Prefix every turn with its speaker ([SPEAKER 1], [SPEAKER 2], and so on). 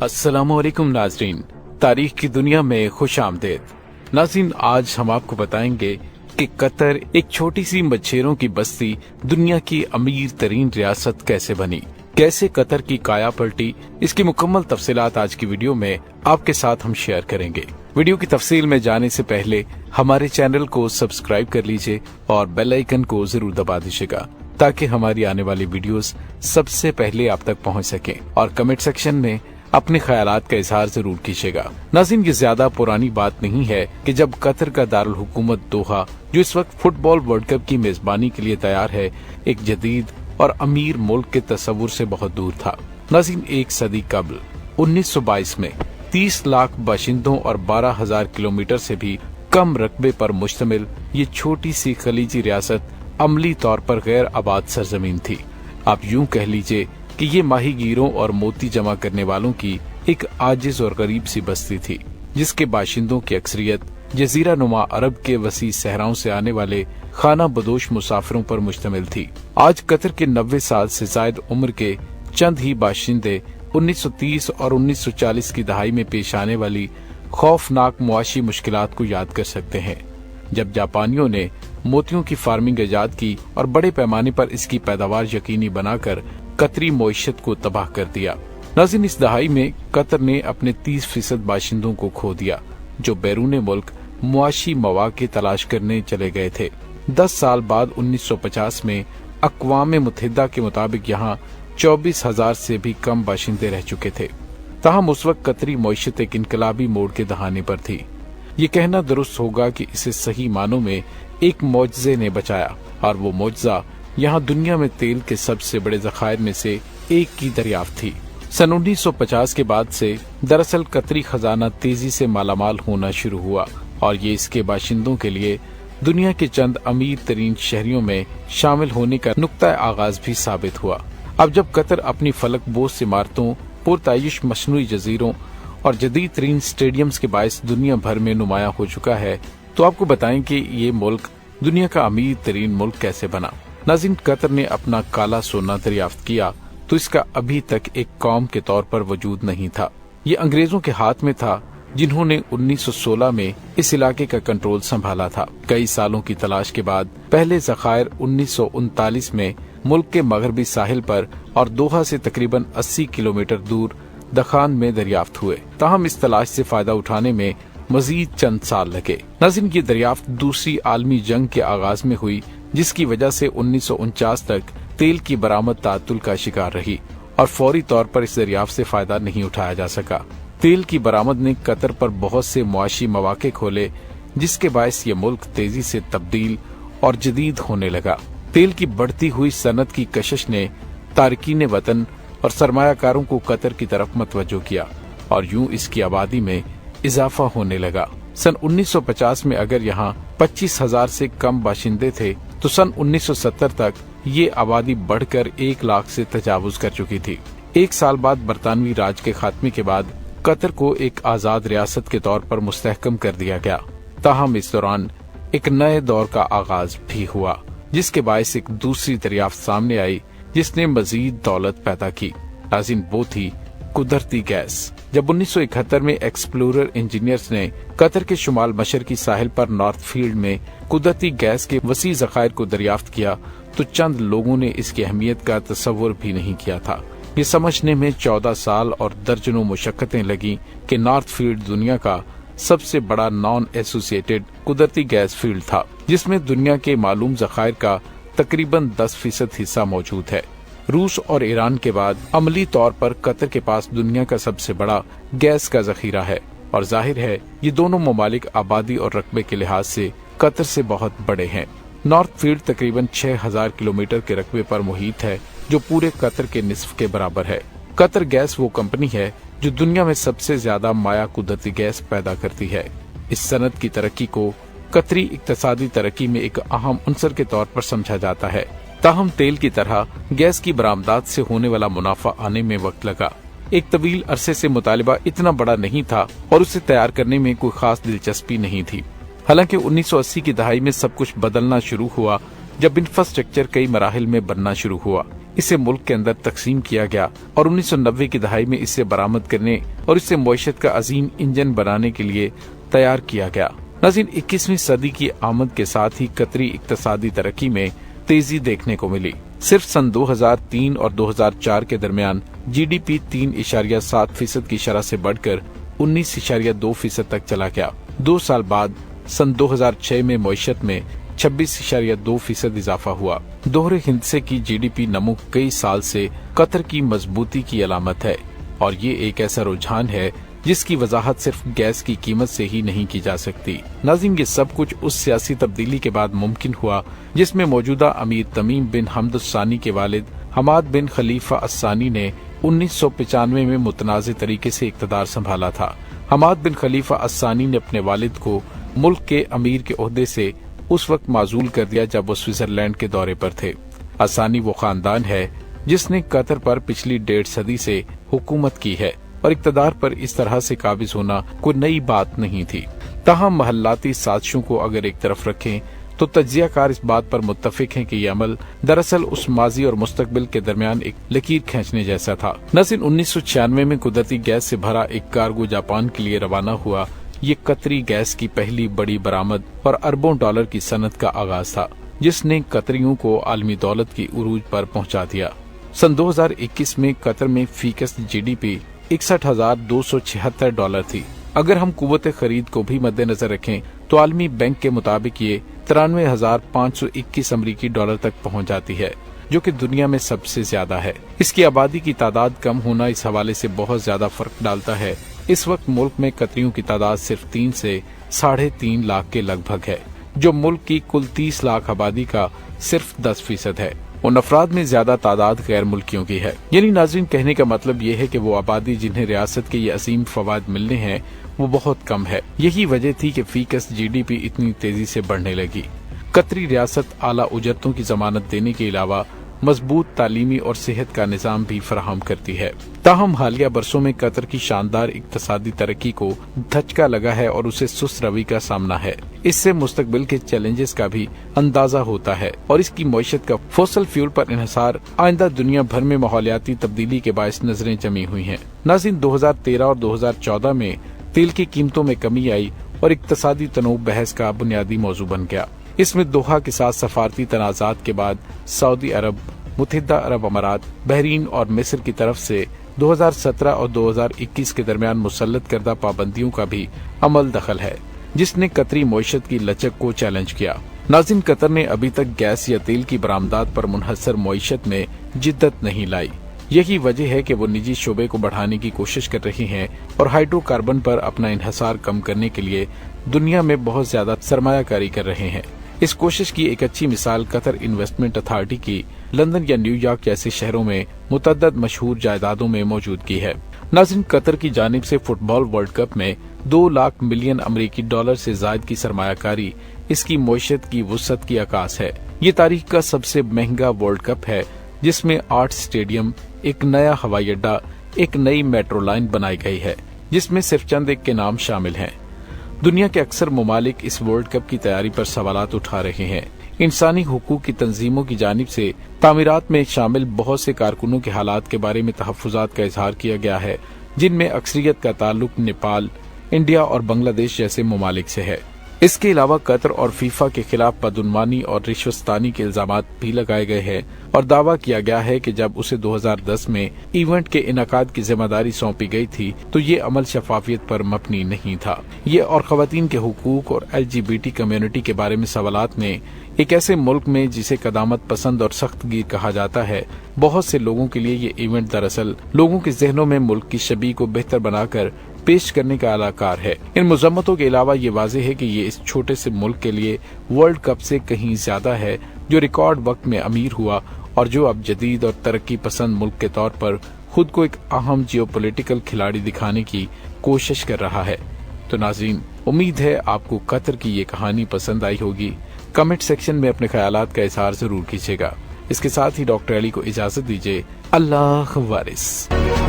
[SPEAKER 1] अस्सलाम वालेकुम नाजरीन, तारीख की दुनिया में खुश आमदेद। नाज़रीन, आज हम आपको बताएंगे कि कतर एक छोटी सी मच्छरों की बस्ती दुनिया की अमीर तरीन रियासत कैसे बनी, कैसे कतर की काया पलटी। इसकी मुकम्मल तफसीलात आज की वीडियो में आपके साथ हम शेयर करेंगे। वीडियो की तफसील में जाने से पहले हमारे चैनल को सब्सक्राइब कर लीजिए और बेल आइकन को जरूर दबा दीजिएगा ताकि हमारी आने वाली वीडियोस सबसे पहले आप तक पहुंच सकें। और कमेंट सेक्शन में अपने ख्यालात का इजहार जरूर कीजिएगा। नाज़रीन, ये ज्यादा पुरानी बात नहीं है कि जब कतर का दारुल हुकूमत दोहा, जो इस वक्त फुटबॉल वर्ल्ड कप की मेजबानी के लिए तैयार है, एक जदीद और अमीर मुल्क के तस्वुर से बहुत दूर था। नाज़रीन, एक सदी कबल 1922 में 30 लाख बाशिंदों और 12,000 किलोमीटर से भी कम रकबे पर मुश्तमिल ये छोटी सी खलीजी रियासत अमली तौर पर गैर आबाद सरजमीन थी। आप यूं कह लीजिए कि ये माहीगीरों और मोती जमा करने वालों की एक आजिज और गरीब सी बस्ती थी, जिसके बाशिंदों की अक्सरियत जजीरा नुमा अरब के वसी सहराओं से आने वाले खाना बदोश मुसाफिरों पर मुश्तमिल थी। आज कतर के 90 साल से जायद उम्र के चंद ही बाशिंदे 1930 और 1940 की दहाई में पेश आने वाली खौफनाक मुआशी मुश्किलात को याद कर सकते हैं, जब जापानियों ने मोतियों की फार्मिंग इजाद की और बड़े पैमाने पर इसकी पैदावार यकीनी बनाकर कतरी मईशत को तबाह कर दिया। नाज़रीन, इस दहाई में कतर ने अपने 30% बाशिंदों को खो दिया, जो बैरूने मुल्क मुआशी मौके तलाश करने चले गए थे। 10 साल बाद 1950 में अक़वाम मुत्तहिदा के मुताबिक यहाँ 24,000 से भी कम बाशिंदे रह चुके थे। ताहम उस वक्त कतरी मईशत एक इनकलाबी मोड़ के दहाने पर थी। ये कहना दुरुस्त होगा कि इसे सही मानों में एक मौजज़े ने बचाया, और वो मौजज़ा यहाँ दुनिया में तेल के सबसे बड़े ज़खायर में से एक की दरियाफ्त थी। सन 1950 के बाद से दरअसल कतरी खजाना तेजी से मालामाल होना शुरू हुआ, और ये इसके बाशिंदों के लिए दुनिया के चंद अमीर तरीन शहरियों में शामिल होने का नुक्ता आगाज भी साबित हुआ। अब जब कतर अपनी फलक बोस इमारतों, पुरताइश मसनूई जजीरों और जदीद तरीन स्टेडियम्स के बायस दुनिया भर में नुमाया हो चुका है, तो आपको बताएं कि ये मुल्क दुनिया का अमीर तरीन मुल्क कैसे बना। नाज़रीन, कतर ने अपना काला सोना दरियाफ्त किया तो इसका अभी तक एक कौम के तौर पर वजूद नहीं था। ये अंग्रेजों के हाथ में था, जिन्होंने 1916 में इस इलाके का कंट्रोल संभाला था। कई सालों की तलाश के बाद पहले ज़खायर 1939 में मुल्क के मगरबी साहिल पर और दोहा से तकरीबन 80 किलोमीटर दूर दखान में दरियाफ्त हुए। ताहम इस तलाश से फायदा उठाने में मजीद चंद साल लगे। नाज़रीन, ये दरियाफ्त दूसरी आलमी जंग के आगाज में हुई, जिसकी वजह से 1949 तक तेल की बरामद तातुल का शिकार रही और फौरी तौर पर इस दरियाफ्त से फायदा नहीं उठाया जा सका। तेल की बरामद ने कतर पर बहुत से मुआशी मौके खोले, जिसके बायस ये मुल्क तेजी से तब्दील और जदीद होने लगा। तेल की बढ़ती हुई सनत की कशिश ने तारकीन वतन और सरमायाकारों को कतर की तरफ मतवज्जो किया, और यूं इसकी आबादी में इजाफा होने लगा। सन 1950 में अगर यहाँ 25,000 से कम बाशिंदे थे, तो सन 1970 तक ये आबादी बढ़कर 1 लाख से तजावुज कर चुकी थी। 1 साल बाद बरतानवी राज के खात्मे के बाद कतर को एक आजाद रियासत के तौर पर मुस्तहकम कर दिया गया। ताहम इस दौरान एक नए दौर का आगाज भी हुआ, जिसके बायस एक दूसरी दरियाफ्त सामने आई, जिसने मजीद दौलत पैदा की। नाज़रीन, वो थी कुदरती गैस। जब 1971 में एक्सप्लोरर इंजीनियर्स ने कतर के शुमाल मशरकी साहिल पर नॉर्थ फील्ड में कुदरती गैस के वसी ज़खायर को दरियाफ्त किया, तो चंद लोगों ने इसकी अहमियत का तसव्वुर भी नहीं किया था। ये समझने में 14 साल और दर्जनों मुशक्कतें लगी कि नॉर्थ फील्ड दुनिया का सबसे बड़ा नॉन एसोसिएटेड कुदरती गैस फील्ड था, जिसमें दुनिया के मालूम ज़खायर का तकरीबन 10% हिस्सा मौजूद है। रूस और ईरान के बाद अमली तौर पर कतर के पास दुनिया का सबसे बड़ा गैस का जखीरा है, और जाहिर है ये दोनों ममालिक आबादी और रकबे के लिहाज से कतर से बहुत बड़े हैं। नॉर्थ फील्ड तकरीबन 6,000 किलोमीटर के रकबे पर मुहित है, जो पूरे कतर के निस्फ के बराबर है। कतर गैस वो कंपनी है जो दुनिया में सबसे ज्यादा माया कुदरती गैस पैदा करती है। इस सनत की तरक्की को कतरी इक्तिसादी तरक्की में एक अहम अंसर के तौर पर समझा जाता है। ताहम तेल की तरह गैस की बरामदात से होने वाला मुनाफा आने में वक्त लगा। एक तवील अरसे से मुतालिबा इतना बड़ा नहीं था और उसे तैयार करने में कोई खास दिलचस्पी नहीं थी। हालांकि 1980 की दहाई में सब कुछ बदलना शुरू हुआ जब इंफ्रास्ट्रक्चर कई मराहिल में बनना शुरू हुआ। इसे मुल्क के अंदर तकसीम किया गया और 1990 की दहाई में इसे बरामद करने और इसे मईशत का अजीम इंजन बनाने के लिए तैयार किया गया। नाज़रीन, 21वीं सदी की आमद के साथ ही कतरी इक्तसादी तरक्की में तेजी देखने को मिली। सिर्फ सन 2003 और 2004 के दरमियान GDP 3.7% की शरह से बढ़कर 19.2% तक चला गया। 2 साल बाद सन 2006 में मईशत में 26.2% इजाफा हुआ। दोहरे हिंसे की GDP नमो कई साल से कतर की मजबूती की अलामत है और ये एक ऐसा रुझान है जिसकी वजाहत सिर्फ गैस की कीमत से ही नहीं की जा सकती। नाज़रीन, ये सब कुछ उस सियासी तब्दीली के बाद मुमकिन हुआ जिसमें मौजूदा अमीर तमीम बिन हमद अस्सानी के वालिद हमाद बिन खलीफा अस्सानी ने 1995 में मुतनाज़ तरीके से इक़्तिदार संभाला था। हमाद बिन खलीफा अस्सानी ने अपने वालिद को मुल्क के अमीर के ओहदे से उस वक्त माजूल कर दिया जब वो स्विट्जरलैंड के दौरे पर थे। अस्सानी वो खानदान है जिसने कतर पर पिछली 1.5 सदी से हुकूमत की है और इक़्तिदार पर इस तरह से काबिज होना कोई नई बात नहीं थी। ताहम महल्लाती साजिशों को अगर एक तरफ रखें तो तज्जियाकार इस बात पर मुत्तफिक हैं कि ये अमल दरअसल उस माजी और मुस्तकबिल के दरमियान एक लकीर खींचने जैसा था। नाज़रीन, 1996 में कुदरती गैस से भरा एक कार्गो जापान के लिए रवाना हुआ। ये कतरी गैस की पहली बड़ी बरामद और अरबों डॉलर की सनत का आगाज था जिसने कतरियों को आलमी दौलत की उरूज पर पहुंचा दिया। सन 2021 में कतर में फीकस GDP 61,276 डॉलर थी। अगर हम कुव्वत खरीद को भी मद्देनजर रखें तो आलमी बैंक के मुताबिक ये 93,521 अमरीकी डॉलर तक पहुंच जाती है, जो कि दुनिया में सबसे ज्यादा है। इसकी आबादी की तादाद कम होना इस हवाले से बहुत ज्यादा फर्क डालता है। इस वक्त मुल्क में कतरियों की तादाद सिर्फ 3 से 3.5 लाख के लगभग है, जो मुल्क की कुल 30 लाख आबादी का सिर्फ 10% है। उन अफराद में ज्यादा तादाद गैर मुल्कियों की है। यानी नाज़रीन, कहने का मतलब ये है कि वो आबादी जिन्हें रियासत के ये असीम फवाद मिलने हैं वो बहुत कम है। यही वजह थी कि फीकस GDP इतनी तेजी से बढ़ने लगी। कतरी रियासत आला उजरतों की जमानत देने के अलावा मजबूत तालीमी और सेहत का निजाम भी फराहम करती है। ताहम हालिया बरसों में कतर की शानदार इक्तसादी तरक्की को धचका लगा है और उसे सुस्त रवि का सामना है। इससे मुस्तकबिल के चैलेंजेस का भी अंदाजा होता है और इसकी मईशत का फॉसिल फ्यूल पर इन्हिसार आइंदा दुनिया भर में माहौलियाती तब्दीली के बायस नजरें जमी हुई हैं। नाज़रीन, 2013 और 2014 में तेल की कीमतों में कमी आई और इक्तसादी तनोव बहस का बुनियादी मौजू बन गया। इसमें दोहा के साथ सफारती तनाज़ात के बाद सऊदी अरब, मुत्तहिदा अरब अमारात, बहरीन और मिस्र की तरफ से 2017 और 2021 के दरमियान मुसल्लत करदा पाबंदियों का भी अमल दखल है, जिसने कतरी मईशत की लचक को चैलेंज किया। नाज़रीन, कतर ने अभी तक गैस या तेल की बरामदात पर मुनहसर मईशत में जिद्दत नहीं लाई। यही वजह है कि वो निजी शोबे को बढ़ाने की कोशिश कर रही हैं और हाइड्रोकार्बन पर अपना इन्हसार कम करने के लिए दुनिया में बहुत ज्यादा सरमायाकारी कर रहे हैं। इस कोशिश की एक अच्छी मिसाल कतर इन्वेस्टमेंट अथॉरिटी की लंदन या न्यूयॉर्क जैसे शहरों में मुतअद्दिद मशहूर जायदादों में मौजूदगी है। नाज़रीन, कतर की जानिब से फुटबॉल वर्ल्ड कप में 2 लाख मिलियन अमरीकी डॉलर से जायद की सरमायाकारी इसकी मईशत की वुसअत की आकाश है। ये तारीख का सबसे महंगा वर्ल्ड कप है जिसमें 8 स्टेडियम, एक नया हवाई अड्डा, एक नई मेट्रो लाइन बनाई गई है, जिसमें सिर्फ चंद एक के नाम शामिल हैं। दुनिया के अक्सर ममालिक इस वर्ल्ड कप की तैयारी पर सवालात उठा रहे हैं। इंसानी हुकूक की तंजीमों की जानिब से तामीरात में शामिल बहुत से कारकुनों के हालात के बारे में तहफ्फुजात का इजहार किया गया है, जिनमें अक्सरियत का ताल्लुक नेपाल, इंडिया और बांग्लादेश जैसे ममालिक से है। इसके अलावा कतर और फीफा के खिलाफ बदउनवानी और रिश्वतस्तानी के इल्जामात भी लगाए गए हैं और दावा किया गया है कि जब उसे 2010 में इवेंट के इनकाद की जिम्मेदारी सौंपी गई थी तो ये अमल शफाफियत पर मबनी नहीं था। ये और खवातीन के हुकूक और LGBT कम्युनिटी के बारे में सवालात ने एक ऐसे मुल्क में जिसे कदामत पसंद और सख्त गिर कहा जाता है, बहुत से लोगों के लिए ये इवेंट दरअसल लोगों के जहनों में मुल्क की छवि को बेहतर बनाकर पेश करने का अलाकार है। इन मजम्मतों के अलावा ये वाज़ेह है कि ये इस छोटे से मुल्क के लिए वर्ल्ड कप से कहीं ज्यादा है, जो रिकॉर्ड वक्त में अमीर हुआ और जो अब जदीद और तरक्की पसंद मुल्क के तौर पर खुद को एक अहम जियोपॉलिटिकल खिलाड़ी दिखाने की कोशिश कर रहा है। तो नाज़रीन, उम्मीद है आपको कतर की ये कहानी पसंद आई होगी। कमेंट सेक्शन में अपने ख्यालात का इजहार जरूर कीजिएगा। इसके साथ ही डॉक्टर अली को इजाजत दीजिए। अल्लाह वारिस।